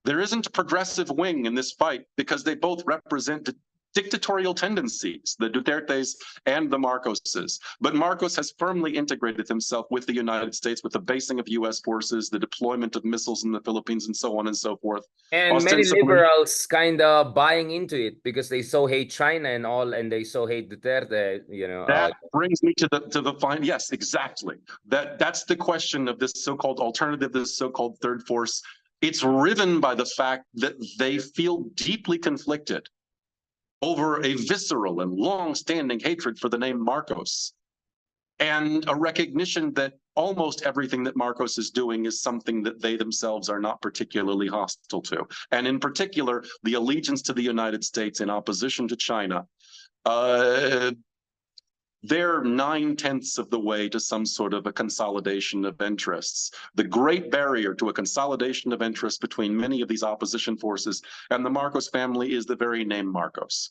there isn't a progressive wing in this fight because they both represent dictatorial tendencies, the Dutertes and the Marcoses. But Marcos has firmly integrated himself with the United States with the basing of U.S. forces, the deployment of missiles in the Philippines, and so on and so forth. And many liberals kind of buying into it because they so hate China and all, and they so hate Duterte, you know. That brings me to the final. Yes, exactly. That's the question of this so-called alternative, this so-called third force. It's riven by the fact that they feel deeply conflicted over a visceral and long-standing hatred for the name Marcos, and a recognition that almost everything that Marcos is doing is something that they themselves are not particularly hostile to. And in particular, the allegiance to the United States in opposition to China. They're 9/10 of the way to some sort of a consolidation of interests. The great barrier to a consolidation of interests between many of these opposition forces and the Marcos family is the very name Marcos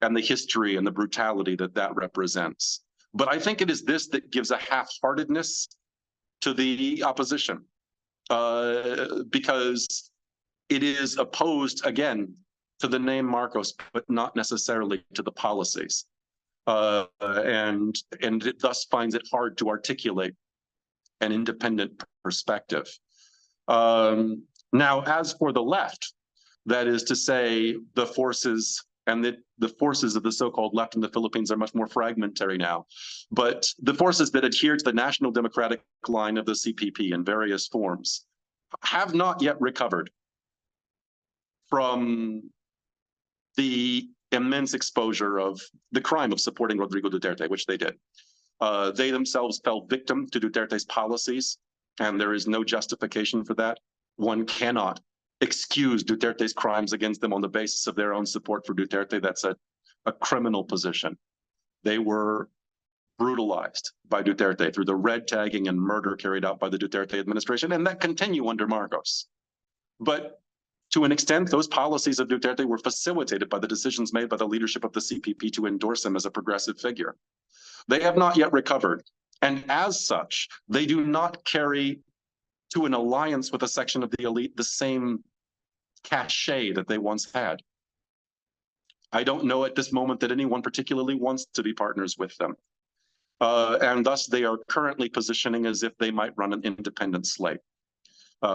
and the history and the brutality that that represents. But I think it is this that gives a half-heartedness to the opposition, because it is opposed, again, to the name Marcos, but not necessarily to the policies. And it thus finds it hard to articulate an independent perspective. Now, as for the left, that is to say, the forces and the forces of the so-called left in the Philippines are much more fragmentary now. But the forces that adhere to the National Democratic line of the CPP in various forms have not yet recovered from the immense exposure of the crime of supporting Rodrigo Duterte, which they did. They themselves fell victim to Duterte's policies, and there is no justification for that. One cannot excuse Duterte's crimes against them on the basis of their own support for Duterte. That's a criminal position. They were brutalized by Duterte through the red tagging and murder carried out by the Duterte administration, and that continue under Marcos. But To an extent, those policies of Duterte were facilitated by the decisions made by the leadership of the CPP to endorse him as a progressive figure. They have not yet recovered, and as such, they do not carry to an alliance with a section of the elite the same cachet that they once had. I don't know at this moment that anyone particularly wants to be partners with them. And thus they are currently positioning as if they might run an independent slate.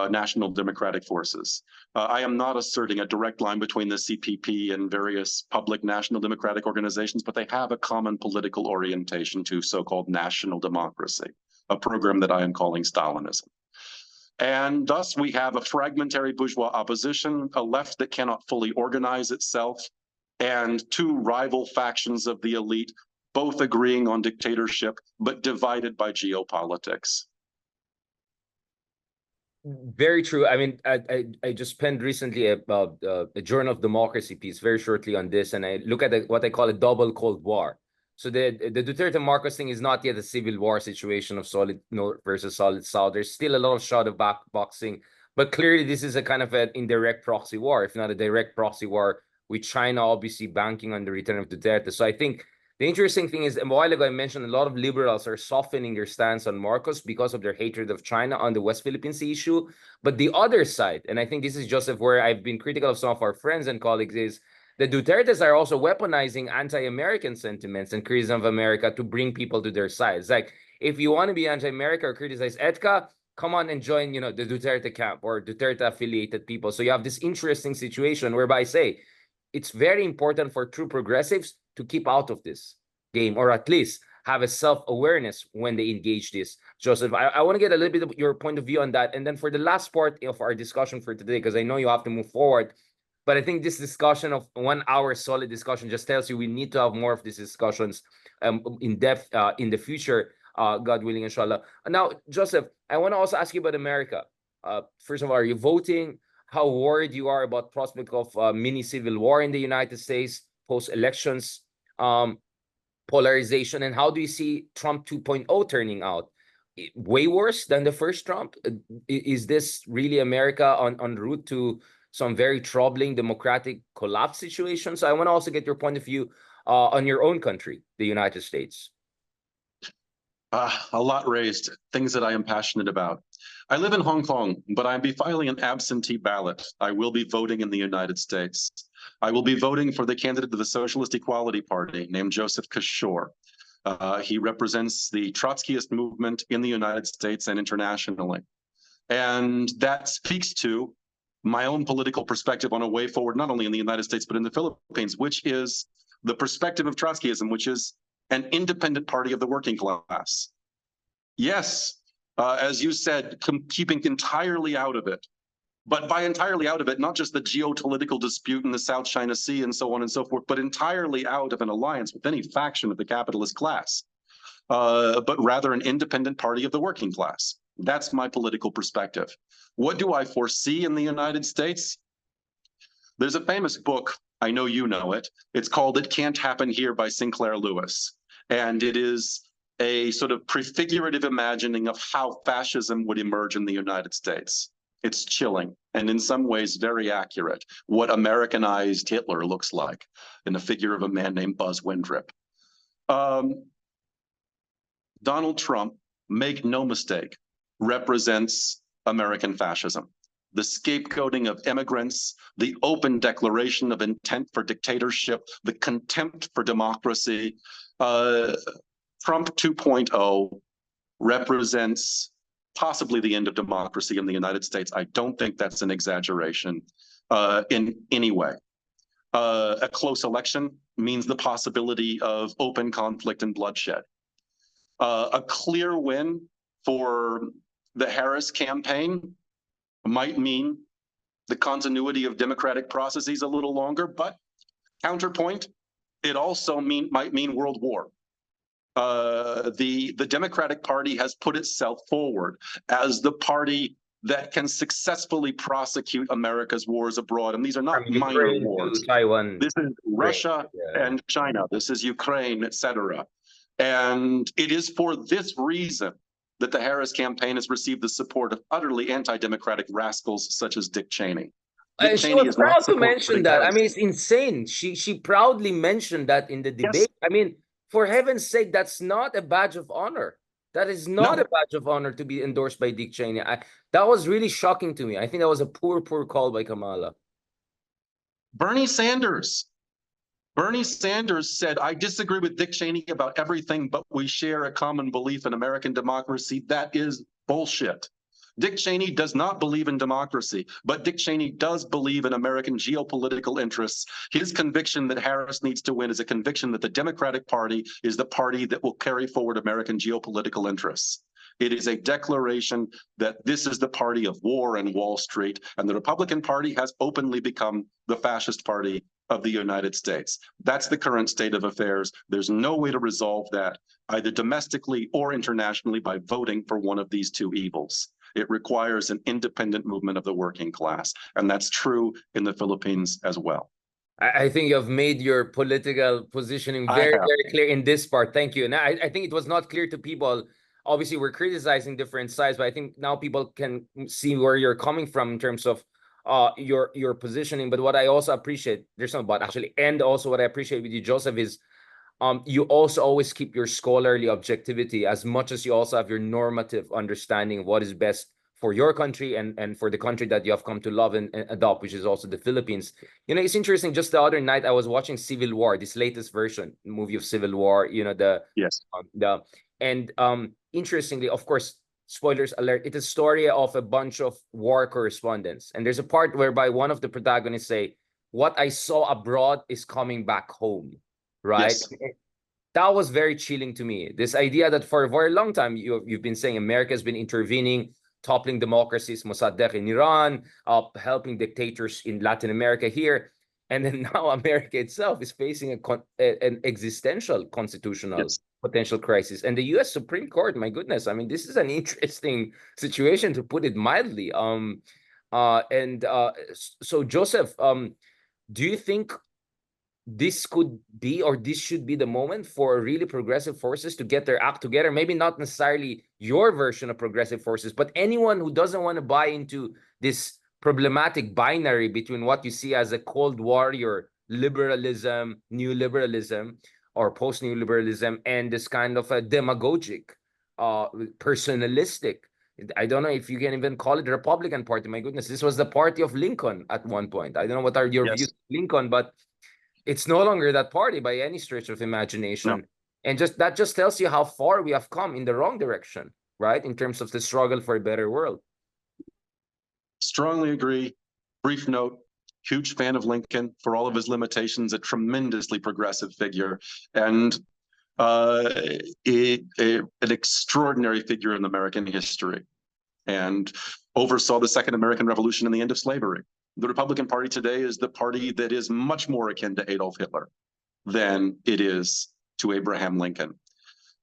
National Democratic Forces. I am not asserting a direct line between the CPP and various public national democratic organizations, but they have a common political orientation to so-called national democracy, a program that I am calling Stalinism. And thus we have a fragmentary bourgeois opposition, a left that cannot fully organize itself, and two rival factions of the elite, both agreeing on dictatorship, but divided by geopolitics. Very true. I mean, I just penned recently about a Journal of Democracy piece very shortly on this, and I look at what I call a double Cold War. So the Duterte Marcos thing is not yet a civil war situation of solid North versus solid South. There's still a lot of shadow boxing, but clearly this is a kind of an indirect proxy war, if not a direct proxy war, with China obviously banking on the return of Duterte. So I think the interesting thing is, a while ago I mentioned a lot of liberals are softening their stance on Marcos because of their hatred of China on the West Philippine Sea issue. But the other side, and I think this is, Joseph, where I've been critical of some of our friends and colleagues, is the Dutertes are also weaponizing anti-American sentiments and criticism of America to bring people to their side. It's like, if you want to be anti-America or criticize EDCA, come on and join, the Duterte camp or Duterte-affiliated people. So you have this interesting situation whereby I say, it's very important for true progressives to keep out of this game, or at least have a self-awareness when they engage this. Joseph, I want to get a little bit of your point of view on that. And then for the last part of our discussion for today, because I know you have to move forward, but I think this discussion of 1 hour solid discussion just tells you we need to have more of these discussions in depth in the future, God willing, inshallah. Now, Joseph, I want to also ask you about America. First of all, are you voting? How worried you are about prospect of mini civil war in the United States post-elections, polarization, and how do you see Trump 2.0 turning out? Way worse than the first Trump? Is this really America en route to some very troubling democratic collapse situation? So I want to also get your point of view on your own country, the United States. A lot raised, things that I am passionate about. I live in Hong Kong, but I'll be filing an absentee ballot. I will be voting in the United States. I will be voting for the candidate of the Socialist Equality Party named Joseph Kishore. He represents the Trotskyist movement in the United States and internationally. And that speaks to my own political perspective on a way forward, not only in the United States, but in the Philippines, which is the perspective of Trotskyism, which is an independent party of the working class. Yes, as you said, keeping entirely out of it. But by entirely out of it, not just the geopolitical dispute in the South China Sea and so on and so forth, but entirely out of an alliance with any faction of the capitalist class, but rather an independent party of the working class. That's my political perspective. What do I foresee in the United States? There's a famous book, I know you know it. It's called It Can't Happen Here by Sinclair Lewis. And it is a sort of prefigurative imagining of how fascism would emerge in the United States. It's chilling and in some ways very accurate, what Americanized Hitler looks like in the figure of a man named Buzz Windrip. Donald Trump, make no mistake, represents American fascism. The scapegoating of immigrants, the open declaration of intent for dictatorship, the contempt for democracy. Trump 2.0 represents possibly the end of democracy in the United States. I don't think that's an exaggeration in any way. A close election means the possibility of open conflict and bloodshed. A clear win for the Harris campaign might mean the continuity of democratic processes a little longer, but counterpoint, it also might mean world war. The Democratic Party has put itself forward as the party that can successfully prosecute America's wars abroad. And these are not minor wars. Taiwan. This is Russia and China. This is Ukraine, etc. And it is for this reason that the Harris campaign has received the support of utterly anti-democratic rascals such as Dick Cheney. Dick And she Cheney was is not proud to mention supporting that. I Harris. mean, it's insane. She proudly mentioned that in the Yes. debate. I mean, for heaven's sake, that's not a badge of honor. That is not No. a badge of honor to be endorsed by Dick Cheney. That was really shocking to me. I think that was a poor call by Kamala. Bernie Sanders. Bernie Sanders said, I disagree with Dick Cheney about everything, but we share a common belief in American democracy. That is bullshit. Dick Cheney does not believe in democracy, but Dick Cheney does believe in American geopolitical interests. His conviction that Harris needs to win is a conviction that the Democratic Party is the party that will carry forward American geopolitical interests. It is a declaration that this is the party of war and Wall Street, and the Republican Party has openly become the fascist party of the United States. That's the current state of affairs. There's no way to resolve that, either domestically or internationally, by voting for one of these two evils. It requires an independent movement of the working class, and that's true in the Philippines as well. I think you've made your political positioning very clear in this part. Thank you. And I think it was not clear to people. Obviously, we're criticizing different sides, but I think now people can see where you're coming from in terms of your positioning. But what I also appreciate, there's no but actually, and also what I appreciate with you, Joseph, is you also always keep your scholarly objectivity as much as you also have your normative understanding of what is best for your country and for the country that you have come to love and adopt, which is also the Philippines. You know, it's interesting. Just the other night, I was watching Civil War, this latest version movie of Civil War. You know, interestingly, of course, spoilers alert. It's a story of a bunch of war correspondents, and there's a part whereby one of the protagonists say, "What I saw abroad is coming back home." Right? Yes. That was very chilling to me. This idea that for a very long time you've been saying America has been intervening, toppling democracies, Mossadegh in Iran, helping dictators in Latin America here, and then now America itself is facing an existential constitutional potential crisis. And the U.S. Supreme Court, my goodness, I mean, this is an interesting situation to put it mildly. So Joseph, do you think this could be, or this should be, the moment for really progressive forces to get their act together? Maybe not necessarily your version of progressive forces, but anyone who doesn't want to buy into this problematic binary between what you see as a Cold Warrior liberalism, neoliberalism, or post-neoliberalism, and this kind of a demagogic, personalistic, I don't know if you can even call it the Republican Party. My goodness, this was the party of Lincoln at one point. I don't know what are your views of Lincoln, but it's no longer that party by any stretch of imagination. No. And that just tells you how far we have come in the wrong direction, right? In terms of the struggle for a better world. Strongly agree. Brief note, huge fan of Lincoln for all of his limitations, a tremendously progressive figure, and an extraordinary figure in American history, and oversaw the Second American Revolution and the end of slavery. The Republican Party today is the party that is much more akin to Adolf Hitler than it is to Abraham Lincoln.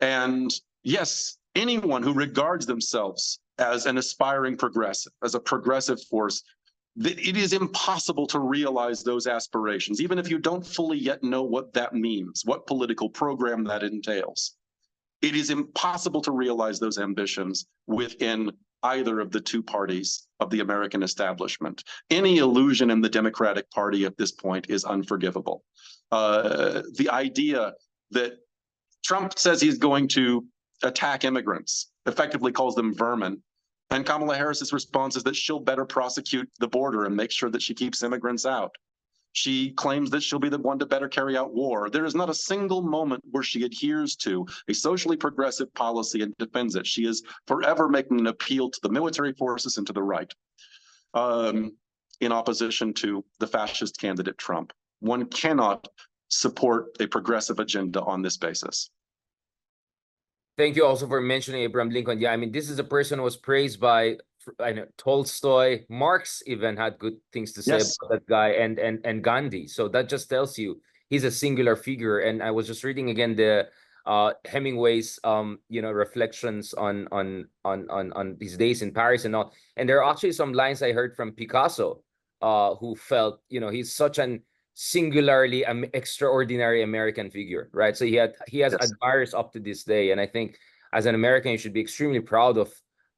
And yes, anyone who regards themselves as an aspiring progressive, as a progressive force, it is impossible to realize those aspirations, even if you don't fully yet know what that means, what political program that entails. It is impossible to realize those ambitions within either of the two parties of the American establishment. Any illusion in the Democratic Party at this point is unforgivable. The idea that Trump says he's going to attack immigrants, effectively calls them vermin, and Kamala Harris's response is that she'll better prosecute the border and make sure that she keeps immigrants out. She claims that she'll be the one to better carry out war. There is not a single moment where she adheres to a socially progressive policy and defends it. She is forever making an appeal to the military forces and to the right, in opposition to the fascist candidate Trump. One cannot support a progressive agenda on this basis. Thank you also for mentioning Abraham Lincoln. Yeah, I mean, this is a person who was praised by, I know, Tolstoy. Marx even had good things to say about that guy, and Gandhi. So that just tells you he's a singular figure. And I was just reading again the Hemingway's reflections on these days in Paris and all. And there are actually some lines I heard from Picasso, who felt, he's such an singularly extraordinary American figure, right? So he has admirers up to this day, and I think as an American you should be extremely proud of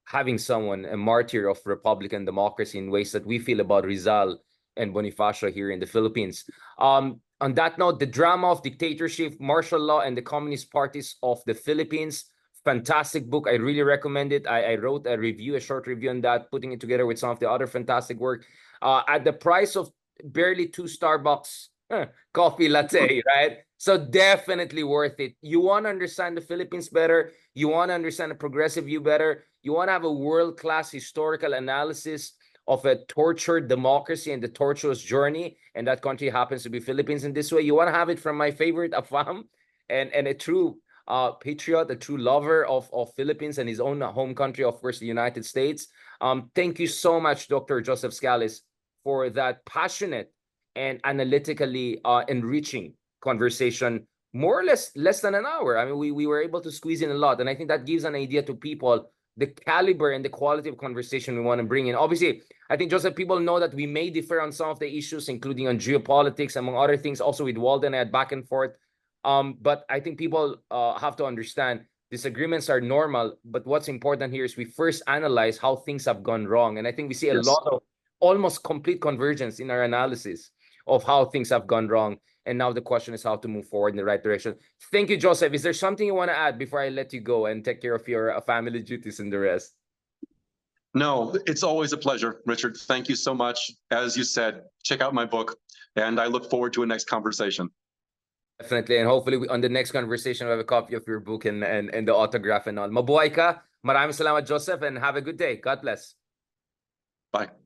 having someone, a martyr of Republican democracy, in ways that we feel about Rizal and Bonifacio here in the Philippines. On that note, The Drama of Dictatorship, Martial Law, and the Communist Parties of the Philippines. Fantastic book. I really recommend it. I wrote a review, a short review on that, putting it together with some of the other fantastic work. At the price of barely 2 Starbucks coffee latte, right? So definitely worth it. You want to understand the Philippines better. You want to understand the progressive view better. You want to have a world-class historical analysis of a tortured democracy and the tortuous journey, and that country happens to be Philippines in this way. You want to have it from my favorite Afam and a true patriot, a true lover of Philippines and his own home country, of course, the United States. Thank you so much, Dr. Joseph Scalice, for that passionate and analytically enriching conversation, more or less than an hour. I mean, we were able to squeeze in a lot, and I think that gives an idea to people the caliber and the quality of conversation we want to bring in. Obviously, I think, Joseph, people know that we may differ on some of the issues, including on geopolitics, among other things. Also with Walden, I had back and forth. But I think people have to understand disagreements are normal, but what's important here is we first analyze how things have gone wrong. And I think we see a lot of almost complete convergence in our analysis of how things have gone wrong. And now the question is how to move forward in the right direction. Thank you, Joseph. Is there something you want to add before I let you go and take care of your family duties and the rest? No, it's always a pleasure, Richard. Thank you so much. As you said, check out my book, and I look forward to a next conversation. Definitely. And hopefully on the next conversation, we'll have a copy of your book and the autograph and all. Mabuhay ka. Maraming salamat, Joseph, and have a good day. God bless. Bye.